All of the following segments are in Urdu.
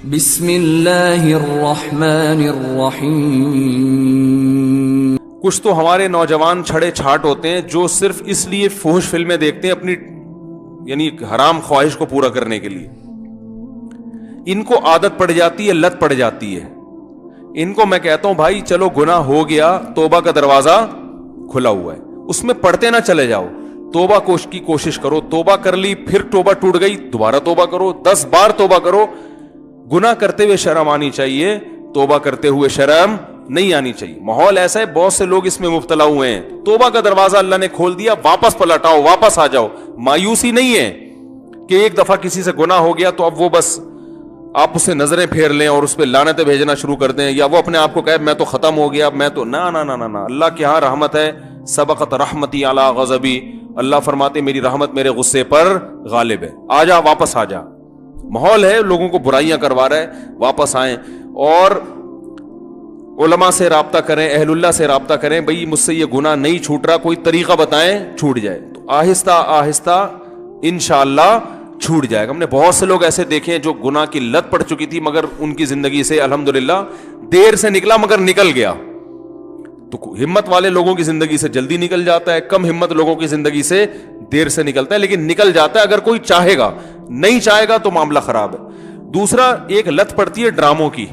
بسم اللہ الرحمن الرحیم. کچھ تو ہمارے نوجوان چھڑے چھاٹ ہوتے ہیں جو صرف اس لیے فحش فلمیں دیکھتے ہیں اپنی یعنی حرام خواہش کو پورا کرنے کے لیے. ان کو عادت پڑ جاتی ہے, لت پڑ جاتی ہے. ان کو میں کہتا ہوں بھائی چلو گناہ ہو گیا, توبہ کا دروازہ کھلا ہوا ہے, اس میں پڑھتے نہ چلے جاؤ. توبہ کی کوشش کرو, توبہ کر لی پھر توبہ ٹوٹ گئی دوبارہ توبہ کرو, 10 بار توبہ کرو. گناہ کرتے ہوئے شرم آنی چاہیے, توبہ کرتے ہوئے شرم نہیں آنی چاہیے. ماحول ایسا ہے, بہت سے لوگ اس میں مبتلا ہوئے ہیں. توبہ کا دروازہ اللہ نے کھول دیا, واپس پلٹ آؤ, واپس آ جاؤ. مایوسی نہیں ہے کہ ایک دفعہ کسی سے گناہ ہو گیا تو اب وہ بس آپ اسے نظریں پھیر لیں اور اس پہ لعنتیں بھیجنا شروع کر دیں, یا وہ اپنے آپ کو کہے میں تو ختم ہو گیا, میں تو نہ. اللہ کے ہاں رحمت ہے, سبقت رحمتی علی غضبی. اللہ فرماتے میری رحمت میرے غصے پر غالب ہے. آ جا, واپس آ جا. ماحول ہے لوگوں کو برائیاں کروا رہا ہے, واپس آئیں اور علماء سے رابطہ کریں, اہل اللہ سے رابطہ کریں. بھئی مجھ سے یہ گناہ نہیں چھوٹ رہا, کوئی طریقہ بتائیں چھوٹ جائے. تو آہستہ آہستہ انشاءاللہ چھوٹ جائے گا. ہم نے بہت سے لوگ ایسے دیکھے ہیں جو گناہ کی لت پڑ چکی تھی مگر ان کی زندگی سے الحمدللہ دیر سے نکلا مگر نکل گیا. تو ہمت والے لوگوں کی زندگی سے جلدی نکل جاتا ہے, کم ہمت لوگوں کی زندگی سے دیر سے نکلتا ہے, لیکن نکل جاتا ہے اگر کوئی چاہے گا. نہیں چاہے گا تو معاملہ خراب ہے. دوسرا ایک لت پڑتی ہے ڈراموں کی.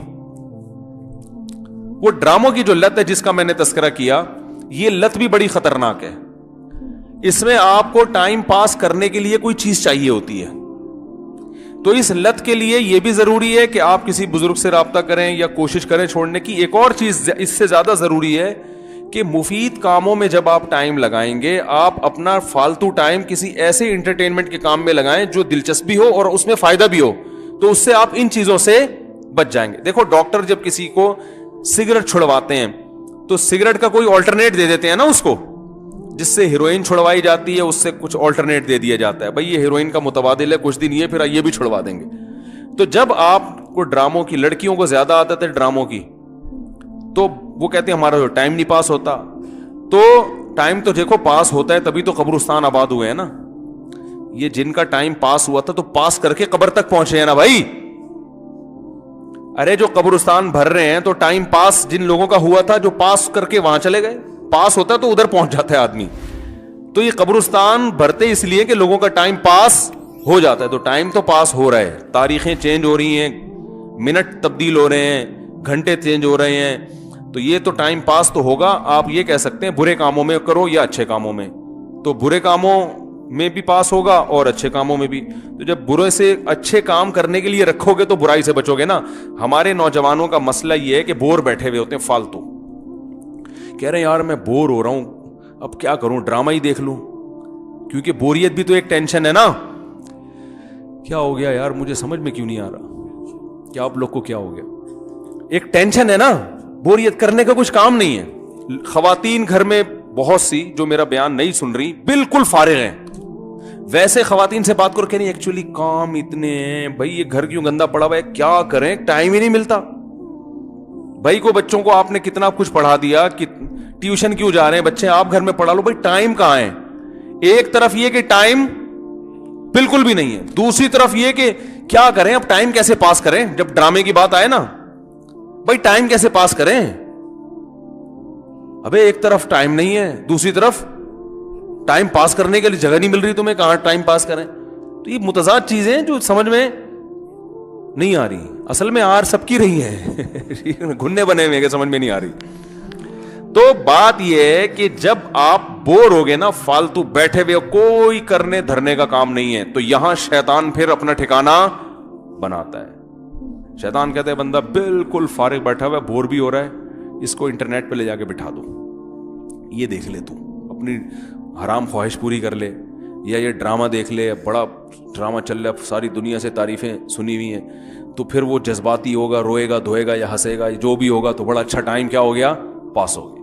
وہ ڈراموں کی جو لت ہے جس کا میں نے تذکرہ کیا, یہ لت بھی بڑی خطرناک ہے. اس میں آپ کو ٹائم پاس کرنے کے لیے کوئی چیز چاہیے ہوتی ہے. تو اس لت کے لیے یہ بھی ضروری ہے کہ آپ کسی بزرگ سے رابطہ کریں یا کوشش کریں چھوڑنے کی. ایک اور چیز اس سے زیادہ ضروری ہے کہ مفید کاموں میں جب آپ ٹائم لگائیں گے, آپ اپنا فالتو ٹائم کسی ایسے انٹرٹینمنٹ کے کام میں لگائیں جو دلچسپی ہو اور اس میں فائدہ بھی ہو, تو اس سے آپ ان چیزوں سے بچ جائیں گے. دیکھو ڈاکٹر جب کسی کو سگریٹ چھڑواتے ہیں تو سگریٹ کا کوئی آلٹرنیٹ دے دیتے ہیں نا اس کو, جس سے ہیروئن چھڑوائی جاتی ہے اس سے کچھ آلٹرنیٹ دے دیا جاتا ہے, بھائی یہ ہیروئن کا متبادل ہے, کچھ دن یہ پھر یہ بھی چھڑوا دیں گے. تو جب آپ کو ڈراموں کی, لڑکیوں کو زیادہ عادت ہے ڈراموں کی, تو وہ کہتے ہیں ہمارا جو ٹائم نہیں پاس ہوتا. تو ٹائم تو دیکھو پاس ہوتا ہے تبھی تو قبرستان آباد ہوئے ہیں نا. یہ جن کا ٹائم پاس ہوا تھا تو پاس کر کے قبر تک پہنچے ہیں نا بھائی. ارے جو قبرستان بھر رہے ہیں تو ٹائم پاس جن لوگوں کا ہوا تھا جو پاس کر کے وہاں چلے گئے. پاس ہوتا ہے تو ادھر پہنچ جاتا ہے آدمی. تو یہ قبرستان بھرتے اس لیے کہ لوگوں کا ٹائم پاس ہو جاتا ہے. تو ٹائم تو پاس ہو رہا ہے, تاریخیں چینج ہو رہی ہیں, منٹ تبدیل ہو رہے ہیں, گھنٹے چینج ہو رہے ہیں, تو یہ تو ٹائم پاس تو ہوگا. آپ یہ کہہ سکتے ہیں برے کاموں میں کرو یا اچھے کاموں میں, تو برے کاموں میں بھی پاس ہوگا اور اچھے کاموں میں بھی. تو جب برے سے اچھے کام کرنے کے لیے رکھو گے تو برائی سے بچو گے نا. ہمارے نوجوانوں کا مسئلہ یہ ہے کہ بور بیٹھے ہوئے ہوتے ہیں فالتو, کہہ رہے ہیں یار میں بور ہو رہا ہوں, اب کیا کروں, ڈرامہ ہی دیکھ لوں. کیونکہ بوریت بھی تو ایک ٹینشن ہے نا. کیا ہو گیا یار, مجھے سمجھ میں کیوں نہیں آ رہا, کیا آپ لوگ کو کیا ہو گیا, ایک ٹینشن ہے نا. بوریت کرنے کا کچھ کام نہیں ہے. خواتین گھر میں بہت سی جو میرا بیان نہیں سن رہی بالکل فارغ ہیں. ویسے خواتین سے بات کرو کہ نہیں ایکچولی کام اتنے ہیں بھائی, یہ گھر کیوں گندا پڑا ہوا ہے, کیا کریں, ٹائم ہی نہیں ملتا. بھائی کو بچوں کو آپ نے کتنا کچھ پڑھا دیا, کہ ٹیوشن کیوں جا رہے ہیں بچے, آپ گھر میں پڑھا لو, بھائی ٹائم کہاں ہے. ایک طرف یہ کہ ٹائم بالکل بھی نہیں ہے, دوسری طرف یہ کہ کیا کریں, اب ٹائم کیسے پاس کریں. جب ڈرامے کی بات آئے نا بھائی ٹائم کیسے پاس کریں, ابے ایک طرف ٹائم نہیں ہے, دوسری طرف ٹائم پاس کرنے کے لیے جگہ نہیں مل رہی تمہیں, کہاں ٹائم پاس کریں. تو یہ متضاد چیزیں جو سمجھ میں نہیں آ رہی. اصل میں آر سب کی رہی ہے, گھننے بنے ہوئے کہ سمجھ میں نہیں آ رہی. تو بات یہ ہے کہ جب آپ بور ہو گئے نا, فالتو بیٹھے ہوئے, کوئی کرنے دھرنے کا کام نہیں ہے, تو یہاں شیطان پھر اپنا ٹھکانہ بناتا ہے. شیطان کہتا ہے بندہ بالکل فارغ بیٹھا ہوا ہے, بور بھی ہو رہا ہے, اس کو انٹرنیٹ پہ لے جا کے بٹھا دو, یہ دیکھ لے تو اپنی حرام خواہش پوری کر لے, یا یہ ڈرامہ دیکھ لے, بڑا ڈرامہ چل رہا ہے, ساری دنیا سے تعریفیں سنی ہوئی ہیں, تو پھر وہ جذباتی ہوگا, روئے گا, دھوئے گا یا ہنسے گا, جو بھی ہوگا, تو بڑا اچھا ٹائم کیا ہو گیا, پاس ہو گیا.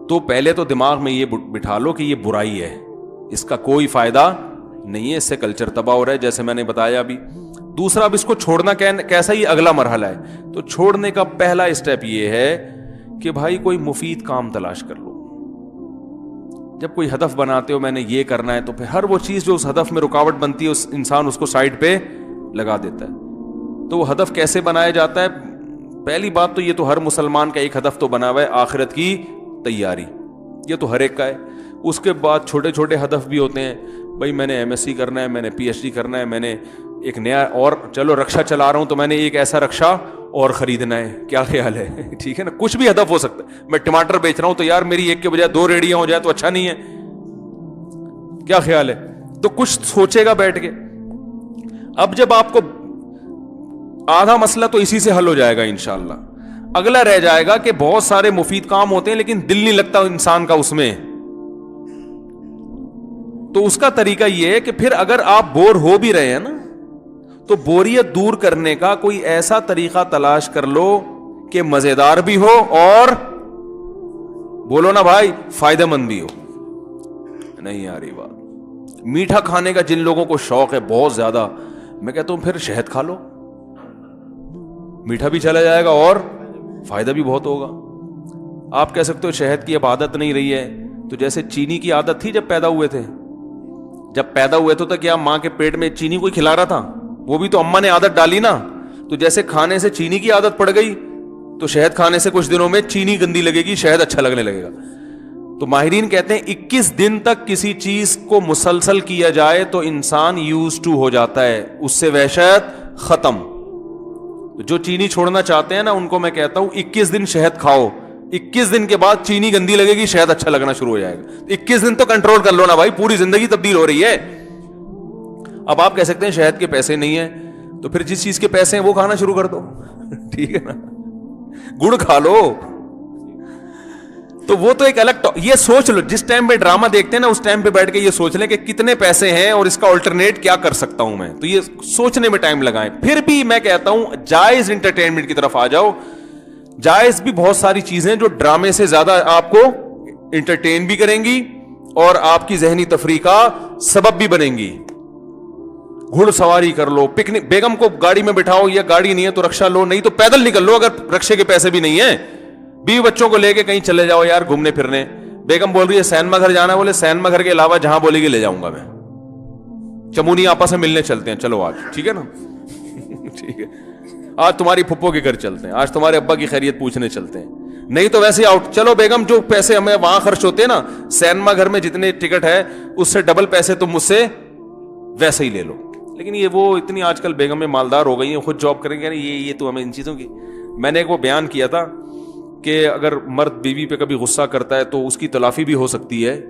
تو پہلے تو دماغ میں یہ بٹھا لو کہ یہ برائی ہے, اس کا کوئی فائدہ نہیں ہے, اس سے کلچر تباہ ہو رہا ہے جیسے میں نے بتایا ابھی. دوسرا اب اس کو چھوڑنا کیسا, یہ اگلا مرحلہ ہے. تو چھوڑنے کا پہلا اسٹیپ یہ ہے کہ بھائی کوئی مفید کام تلاش کر لو. جب کوئی ہدف بناتے ہو میں نے یہ کرنا ہے, تو پھر ہر وہ چیز جو اس ہدف میں رکاوٹ بنتی ہے انسان اس کو سائڈ پہ لگا دیتا ہے. تو وہ ہدف کیسے بنایا جاتا ہے؟ پہلی بات تو یہ تو ہر مسلمان کا ایک ہدف تو بنا ہوا ہے، آخرت کی تیاری، یہ تو ہر ایک کا ہے. اس کے بعد چھوٹے چھوٹے ہدف بھی ہوتے ہیں، بھائی میں نے ایم ایس سی کرنا ہے، میں نے پی ایچ ڈی کرنا ہے، میں نے ایک نیا، اور چلو رکشا چلا رہا ہوں تو میں نے ایک ایسا رکشا اور خریدنا ہے. کیا خیال ہے؟ ٹھیک ہے نا، کچھ بھی ہدف ہو سکتا ہے. میں ٹماٹر بیچ رہا ہوں تو یار میری ایک کے بجائے 2 ریڑیاں ہو جائے تو اچھا نہیں ہے؟ کیا خیال ہے؟ تو کچھ سوچے گا بیٹھ کے. اب جب آپ کو آدھا مسئلہ تو اسی سے حل ہو جائے گا انشاءاللہ. اگلا رہ جائے گا کہ بہت سارے مفید کام ہوتے ہیں لیکن دل نہیں لگتا انسان کا اس میں. تو اس کا طریقہ یہ ہے کہ پھر اگر آپ بور ہو بھی رہے ہیں نا تو بوریت دور کرنے کا کوئی ایسا طریقہ تلاش کر لو کہ مزیدار بھی ہو اور بولو نا بھائی فائدہ مند بھی ہو. نہیں آ رہی بات؟ میٹھا کھانے کا جن لوگوں کو شوق ہے بہت زیادہ، میں کہتا ہوں پھر شہد کھا لو، میٹھا بھی چلا جائے گا اور فائدہ بھی بہت ہوگا. آپ کہہ سکتے ہو شہد کی اب عادت نہیں رہی ہے، تو جیسے چینی کی عادت تھی جب پیدا ہوئے تھے، جب پیدا ہوئے تو کیا ماں کے پیٹ میں چینی کوئی کھلا رہا تھا؟ وہ بھی تو اماں نے عادت ڈالی نا. تو جیسے کھانے سے چینی کی عادت پڑ گئی تو شہد کھانے سے کچھ دنوں میں چینی گندی لگے گی، شہد اچھا لگنے لگے گا. تو ماہرین کہتے ہیں 21 دن تک کسی چیز کو مسلسل کیا جائے تو انسان یوز ٹو ہو جاتا ہے، اس سے وحشت ختم. جو چینی چھوڑنا چاہتے ہیں نا ان کو میں کہتا ہوں 21 دن شہد کھاؤ، 21 دن کے بعد چینی گندی لگے گی، شہد اچھا لگنا شروع ہو جائے گا. 21 دن تو کنٹرول کر لو نا بھائی، پوری زندگی تبدیل ہو رہی ہے. اب آپ کہہ سکتے ہیں شہد کے پیسے نہیں ہیں، تو پھر جس چیز کے پیسے ہیں وہ کھانا شروع کر دو. ٹھیک ہے نا، گڑ کھا لو. تو وہ تو ایک الگ یہ سوچ لو، جس ٹائم پہ ڈرامہ دیکھتے ہیں نا اس ٹائم پہ بیٹھ کے یہ سوچ لیں کہ کتنے پیسے ہیں اور اس کا آلٹرنیٹ کیا کر سکتا ہوں میں. تو یہ سوچنے میں ٹائم لگائیں. پھر بھی میں کہتا ہوں جائز انٹرٹینمنٹ کی طرف آ جاؤ. جائز بھی بہت ساری چیزیں جو ڈرامے سے زیادہ آپ کو انٹرٹین بھی کریں گی اور آپ کی ذہنی تفریح کا سبب بھی بنیں گی. گھڑ سواری کر لو، پکنک، بیگم کو گاڑی میں بٹھاؤ، یا گاڑی نہیں ہے تو رکشا لو، نہیں تو پیدل نکل لو اگر رکشے کے پیسے بھی نہیں ہیں. بیوی بچوں کو لے کے کہیں چلے جاؤ یار گھومنے پھرنے. بیگم بول رہی ہے سینما گھر جانا ہے، بولے سینما گھر کے علاوہ جہاں بولے گی لے جاؤں گا میں. چمونی آپا سے ملنے چلتے ہیں، چلو آج، ٹھیک ہے نا. ٹھیک ہے، آج تمہاری پھپھو کے گھر چلتے ہیں، آج تمہارے ابا کی خیریت پوچھنے چلتے ہیں. نہیں تو ویسے آؤٹ. چلو بیگم جو پیسے ہمیں وہاں خرچ ہوتے ہیں نا سینما گھر میں جتنے ٹکٹ ہے اس سے ڈبل پیسے تم مجھ سے ویسے ہی لے لو. لیکن یہ وہ اتنی آج کل بیگم میں مالدار ہو گئی ہیں، خود جاب کریں گے. یہ تو ہمیں ان چیزوں کی، میں نے ایک وہ بیان کیا تھا کہ اگر مرد بیوی پہ کبھی غصہ کرتا ہے تو اس کی تلافی بھی ہو سکتی ہے.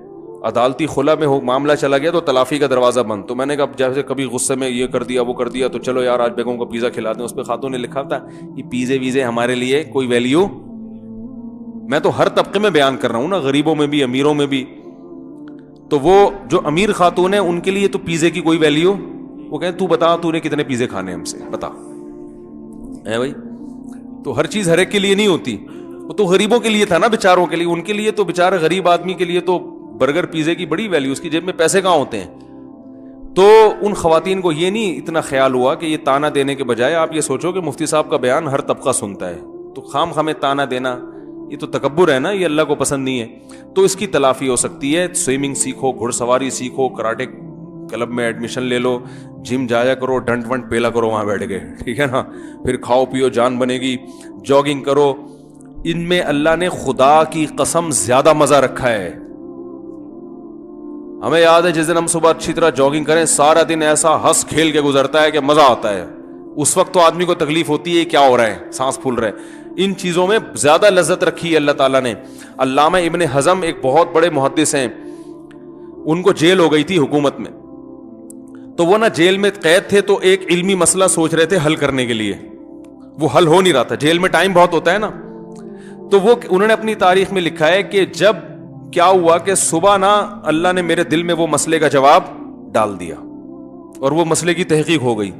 عدالتی خلا میں معاملہ چلا گیا تو تلافی کا دروازہ بند. تو میں نے کہا جیسے کبھی غصے میں یہ کر دیا وہ کر دیا تو چلو یار آج بیگم کو پیزا کھلا دیں. اس پہ خاتون نے لکھا تھا یہ پیزے ویزے ہمارے لیے کوئی ویلیو. میں تو ہر طبقے میں بیان کر رہا ہوں نا، غریبوں میں بھی امیروں میں بھی. تو وہ جو امیر خاتون ہیں ان کے لیے تو پیزے کی کوئی ویلیو، وہ کہیں تو بتا تو نے کتنے پیزے کھانے ہم سے بتا ہے بھائی. تو ہر چیز ہر ایک کے لیے نہیں ہوتی. وہ تو غریبوں کے لیے تھا نا، بیچاروں کے لیے. ان کے لیے تو بیچارے غریب آدمی کے لیے تو برگر پیزے کی بڑی ویلیو، اس کی جیب میں پیسے کہاں ہوتے ہیں. تو ان خواتین کو یہ نہیں اتنا خیال ہوا کہ یہ تانا دینے کے بجائے آپ یہ سوچو کہ مفتی صاحب کا بیان ہر طبقہ سنتا ہے تو خام خامے تانا دینا یہ تو تکبر ہے نا، یہ اللہ کو پسند نہیں ہے. تو اس کی تلافی ہو سکتی ہے. سوئمنگ سیکھو، گھڑ سواری سیکھو، کراٹے کلب میں ایڈمیشن لے لو، جم جایا کرو، ڈنٹ ونٹ پیلا کرو وہاں بیٹھ کے، ٹھیک ہے نا. پھر کھاؤ پیو جان بنے گی، جاگنگ کرو. ان میں اللہ نے خدا کی قسم زیادہ مزہ رکھا ہے. ہمیں یاد ہے جس دن ہم صبح اچھی طرح جاگنگ کریں سارا دن ایسا ہنس کھیل کے گزرتا ہے کہ مزہ آتا ہے. اس وقت تو آدمی کو تکلیف ہوتی ہے کیا ہو رہا ہے، سانس پھول رہا ہے. ان چیزوں میں زیادہ لذت رکھی ہے اللہ تعالیٰ نے. علامہ ابن حزم ایک بہت بڑے محدث ہیں، ان کو جیل ہو گئی تھی حکومت میں. تو وہ نا جیل میں قید تھے تو ایک علمی مسئلہ سوچ رہے تھے حل کرنے کے لیے. وہ حل ہو نہیں رہا تھا، جیل میں ٹائم بہت ہوتا ہے نا. تو وہ انہوں نے اپنی تاریخ میں لکھا ہے کہ جب کیا ہوا کہ صبح نا اللہ نے میرے دل میں وہ مسئلے کا جواب ڈال دیا اور وہ مسئلے کی تحقیق ہو گئی.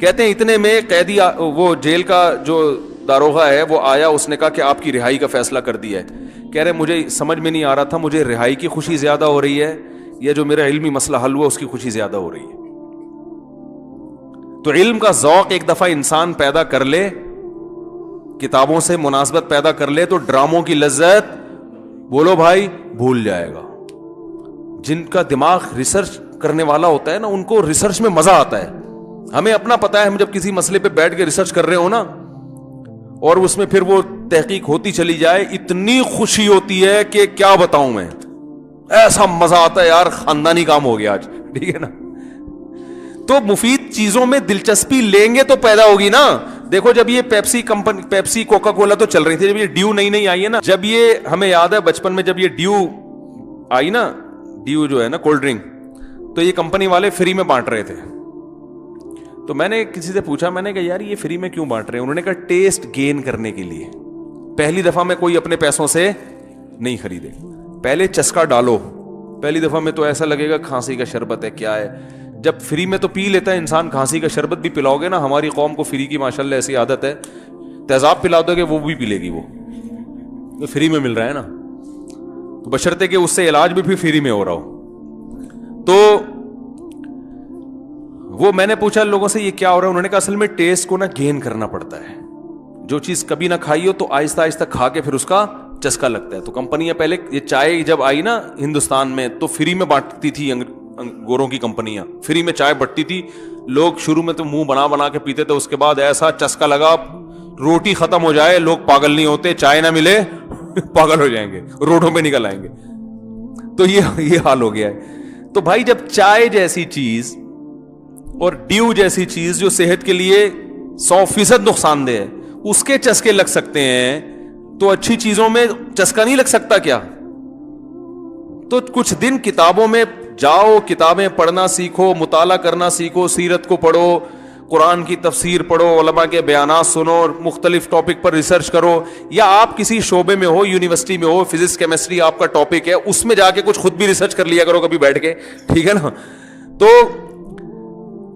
کہتے ہیں اتنے میں قیدی وہ جیل کا جو داروغہ ہے وہ آیا، اس نے کہا کہ آپ کی رہائی کا فیصلہ کر دیا ہے. کہہ رہے مجھے سمجھ میں نہیں آ رہا تھا مجھے رہائی کی خوشی زیادہ ہو رہی ہے یا جو میرا علمی مسئلہ حل ہوا اس کی خوشی زیادہ ہو رہی ہے. تو علم کا ذوق ایک دفعہ انسان پیدا کر لے، کتابوں سے مناسبت پیدا کر لے تو ڈراموں کی لذت بولو بھائی بھول جائے گا. جن کا دماغ ریسرچ کرنے والا ہوتا ہے نا ان کو ریسرچ میں مزہ آتا ہے. ہمیں اپنا پتا ہے, ہم جب کسی مسئلے پہ بیٹھ کے ریسرچ کر رہے ہو نا, اور اس میں پھر وہ تحقیق ہوتی چلی جائے, اتنی خوشی ہوتی ہے کہ کیا بتاؤں میں, ایسا مزہ آتا ہے یار, خاندانی کام ہو گیا آج, ٹھیک ہے نا. تو مفید چیزوں میں دلچسپی لیں گے تو پیدا ہوگی نا. دیکھو جب یہ Pepsi company, Pepsi Coca Cola تو چل رہی تھی, جب یہ ڈیو نئی آئی ہے نا, جب یہ ہمیں یاد ہے بچپن میں جب یہ ڈیو آئی نا, ڈیو جو ہے نا کولڈ ڈرنک, تو یہ کمپنی والے فری میں بانٹ رہے تھے. تو میں نے کسی سے پوچھا, میں نے کہا یار یہ فری میں کیوں بانٹ رہے ہیں؟ انہوں نے کہا ٹیسٹ گین کرنے کے لیے. پہلی دفعہ میں کوئی اپنے پیسوں سے نہیں خریدے, پہلے چسکا ڈالو, پہلی دفعہ میں تو ایسا لگے گا کھانسی کا شربت ہے, کیا ہے. جب فری میں تو پی لیتا ہے انسان, کھانسی کا شربت بھی پلاؤ گے نا, ہماری قوم کو فری کی ماشاءاللہ ایسی عادت ہے, تیزاب پلا دو گے وہ بھی پی لے گی, وہ تو فری میں مل رہا ہے نا, تو بشرطے کہ اس سے علاج بھی فری میں ہو رہا ہو. تو وہ میں نے پوچھا لوگوں سے یہ کیا ہو رہا ہے, انہوں نے کہا اصل میں ٹیسٹ کو نا گین کرنا پڑتا ہے. جو چیز کبھی نہ کھائی ہو تو آہستہ آہستہ کھا کے پھر اس کا چسکا لگتا ہے. تو کمپنیاں پہلے, یہ چائے جب آئی نا ہندوستان میں تو فری میں بانٹتی تھی, گوروں کی کمپنیاں فری میں چائے بٹتی تھی. لوگ شروع میں تو منہ بنا بنا کے پیتے تھے, اس کے بعد ایسا چسکا لگا, روٹی ختم ہو جائے لوگ پاگل نہیں ہوتے, چائے نہ ملے پاگل ہو جائیں گے, روڈوں پہ نکل آئیں گے. تو یہ حال ہو گیا ہے. تو بھائی جب چائے جیسی چیز اور ڈیو جیسی چیز جو صحت کے لیے 100% نقصان دہ ہے, اس کے چسکے لگ سکتے ہیں, تو اچھی چیزوں میں چسکا نہیں لگ سکتا کیا؟ تو کچھ دن کتابوں میں جاؤ, کتابیں پڑھنا سیکھو, مطالعہ کرنا سیکھو, سیرت کو پڑھو, قرآن کی تفسیر پڑھو, علماء کے بیانات سنو, مختلف ٹاپک پر ریسرچ کرو, یا آپ کسی شعبے میں ہو, یونیورسٹی میں ہو, فزکس کیمسٹری آپ کا ٹاپک ہے, اس میں جا کے کچھ خود بھی ریسرچ کر لیا کرو کبھی بیٹھ کے, ٹھیک ہے نا. تو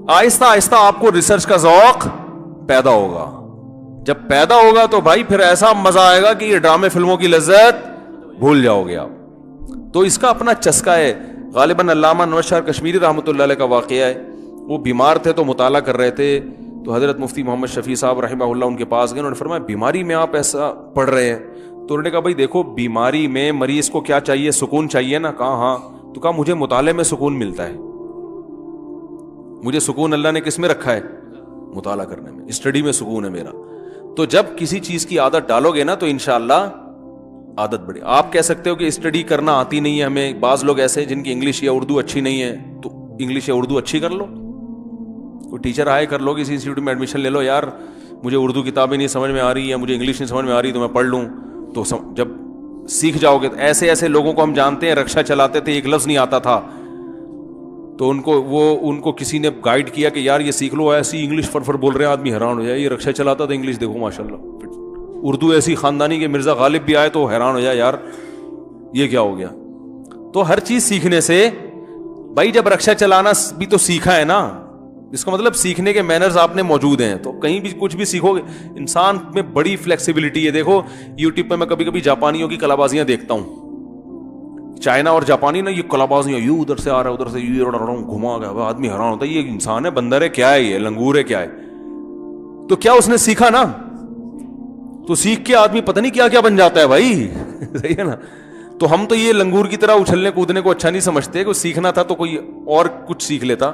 آہستہ آہستہ آپ کو ریسرچ کا ذوق پیدا ہوگا. جب پیدا ہوگا تو بھائی پھر ایسا مزہ آئے گا کہ یہ ڈرامے فلموں کی لذت بھول جاؤ گے آپ. تو اس کا اپنا چسکا ہے. غالباً علامہ نواز شاہ کشمیری رحمۃ اللہ علیہ کا واقعہ ہے. وہ بیمار تھے تو مطالعہ کر رہے تھے, تو حضرت مفتی محمد شفیع صاحب رحمہ اللہ ان کے پاس گئے. انہوں نے فرمایا بیماری میں آپ ایسا پڑھ رہے ہیں؟ تو انہوں نے کہا بھائی دیکھو بیماری میں مریض کو کیا چاہیے, سکون چاہیے نا. کہا ہاں. تو کہا مجھے مطالعے میں سکون ملتا ہے, مجھے سکون اللہ نے کس میں رکھا ہے؟ مطالعہ کرنے میں, اسٹڈی میں سکون ہے میرا. تو جب کسی چیز کی عادت ڈالو گے نا تو انشاءاللہ عادت بڑھے. آپ کہہ سکتے ہو کہ اسٹڈی کرنا آتی نہیں ہے ہمیں, بعض لوگ ایسے ہیں جن کی انگلش یا اردو اچھی نہیں ہے, تو انگلش یا اردو اچھی کر لو, کوئی ٹیچر آئے کر لو, کسی انسٹیٹیوٹ میں ایڈمیشن لے لو, یار مجھے اردو کتابیں نہیں سمجھ میں آ رہی, یا مجھے انگلش نہیں سمجھ میں آ رہی, تو میں پڑھ لوں. تو جب سیکھ جاؤ گے, ایسے ایسے لوگوں کو ہم جانتے ہیں, رکشا چلاتے تھے, ایک لفظ نہیں آتا تھا, تو ان کو کسی نے گائیڈ کیا کہ یار یہ سیکھ لو, ایسی انگلش فر بول رہے ہیں, آدمی حیران ہو جائے, یہ رکشا چلاتا تھا انگلش دیکھو ماشاءاللہ. اردو ایسی خاندانی کے مرزا غالب بھی آئے تو حیران ہو جائے, یار یہ کیا ہو گیا. تو ہر چیز سیکھنے سے, بھائی جب رکشا چلانا بھی تو سیکھا ہے نا, اس کا مطلب سیکھنے کے مینرز آپ نے موجود ہیں, تو کہیں بھی کچھ بھی سیکھو گے. انسان میں بڑی فلیکسیبلٹی ہے. دیکھو یوٹیوب پہ میں کبھی کبھی جاپانیوں کی کلابازیاں دیکھتا ہوں, چائنا اور جاپانی نا, یہ کلابازیاں, یوں ادھر سے آ رہا ہے ادھر سے یہ اڑ رہا ہوں, گھما گیا, آدمی حیران ہوتا ہے یہ انسان ہے, بندر ہے, کیا ہے یہ, لنگور ہے, کیا ہے. تو کیا اس نے سیکھا نا, تو سیکھ کے آدمی پتہ نہیں کیا کیا بن جاتا ہے بھائی, صحیح ہے نا. تو ہم تو یہ لنگور کی طرح اچھلنے کودنے کو اچھا نہیں سمجھتے, کہ سیکھنا تھا تو کوئی اور کچھ سیکھ لیتا.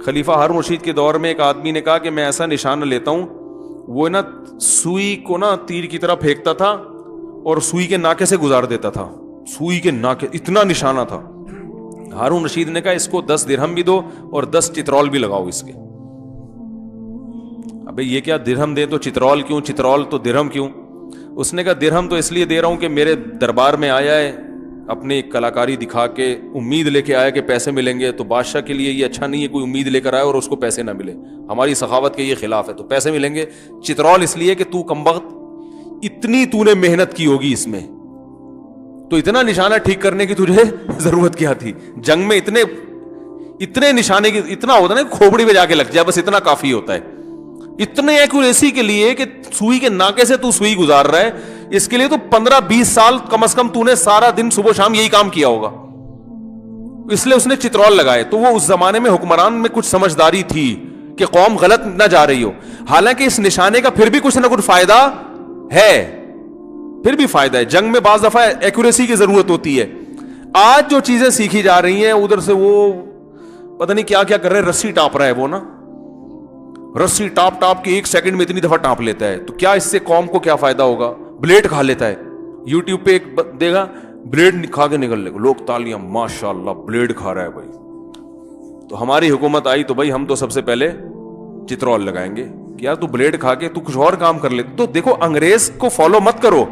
خلیفہ ہارون رشید کے دور میں ایک آدمی نے کہا کہ میں ایسا نشانہ لیتا ہوں, وہ نا سوئی کو نا تیر کی طرح پھینکتا تھا اور سوئی کے ناکے سے گزار دیتا تھا, سوئی کے ناکے, اتنا نشانہ تھا. ہارون رشید نے کہا اس کو 10 درہم بھی دو اور 10 چترول بھی لگاؤ اس کے. ابے یہ کیا, درہم دے تو چترول کیوں, چترول تو درہم کیوں؟ اس نے کہا درہم تو اس لیے دے رہا ہوں کہ میرے دربار میں آیا ہے, اپنی کلاکاری دکھا کے امید لے کے آیا کہ پیسے ملیں گے, تو بادشاہ کے لیے یہ اچھا نہیں ہے کوئی امید لے کر آئے اور اس کو پیسے نہ ملے, ہماری سخاوت کے یہ خلاف ہے, تو پیسے ملیں گے. چترول اس لیے کہ تو کمبخت اتنی تو نے محنت کی ہوگی اس میں, تو اتنا نشانہ ٹھیک کرنے کی تجھے ضرورت کیا تھی؟ جنگ میں اتنے نشانے کی, اتنا ہوتا ہے نا کھوپڑی پہ جا کے لگ جائے, بس اتنا کافی ہوتا ہے. اتنے ایکوریسی کے لیے کہ سوئی کے ناکے سے تو سوئی گزار رہا ہے, اس کے لیے تو 15-20 سال کم از کم تو نے سارا دن صبح شام یہی کام کیا ہوگا, اس لیے اس نے چترول لگائے. تو وہ اس زمانے میں حکمران میں کچھ سمجھداری تھی کہ قوم غلط نہ جا رہی ہو, حالانکہ اس نشانے کا پھر بھی کچھ نہ کچھ فائدہ ہے, پھر بھی فائدہ ہے. جنگ میں بعض دفعہ ایکوریسی کی ضرورت ہوتی ہے. آج جو چیزیں سیکھی جا رہی ہیں ادھر سے وہ پتہ نہیں کیا کیا کر رہے ہیں, رسی ٹاپ رہا ہے وہ نا, رسی ٹاپ ٹاپ کے 1 سیکنڈ میں اتنی دفعہ ٹانپ لیتا ہے, تو کیا اس سے قوم کو کیا فائدہ ہوگا؟ بلیڈ کھا لیتا ہے, یوٹیوب پہ ایک دے گا بلیڈ کھا کے نکل لے گا, لوگ تالیاں ماشاء اللہ بلیڈ کھا رہا ہے بھائی. تو ہماری حکومت آئی تو بھائی ہم تو سب سے پہلے چترول لگائیں گے کہ یار تو بلیڈ کھا کے تو کچھ اور کام کر لے. تو دیکھو انگریز کو فالو مت کرو,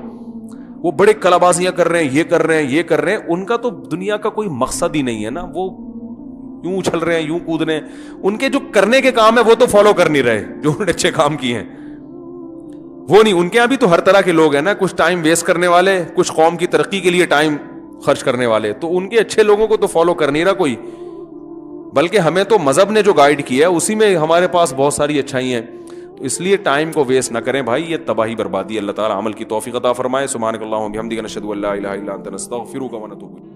وہ بڑے کلابازیاں کر رہے ہیں, یہ کر رہے ہیں, یہ کر رہے ہیں, ان کا تو دنیا کا کوئی مقصد ہی نہیں ہے نا, وہ یوں اچھل رہے ہیں, یوں کود رہے ہیں. ان کے جو کرنے کے کام ہے وہ تو فالو کر نہیں رہے, جو انہوں نے اچھے کام کیے ہیں وہ نہیں. ان کے یہاں بھی تو ہر طرح کے لوگ ہیں نا, کچھ ٹائم ویسٹ کرنے والے, کچھ قوم کی ترقی کے لیے ٹائم خرچ کرنے والے. تو ان کے اچھے لوگوں کو تو فالو کر نہیں رہا کوئی, بلکہ ہمیں تو مذہب نے جو گائیڈ کیا ہے اسی میں ہمارے پاس بہت ساری اچھائی ہیں. تو اس لیے ٹائم کو ویسٹ نہ کریں بھائی, یہ تباہی بربادی. اللہ تعالی عمل کی توفیق عطا فرمائے. سبحانک اللہم و بحمدک نشہد ان لا الہ الا انت نستغفرک و نتوب الیک.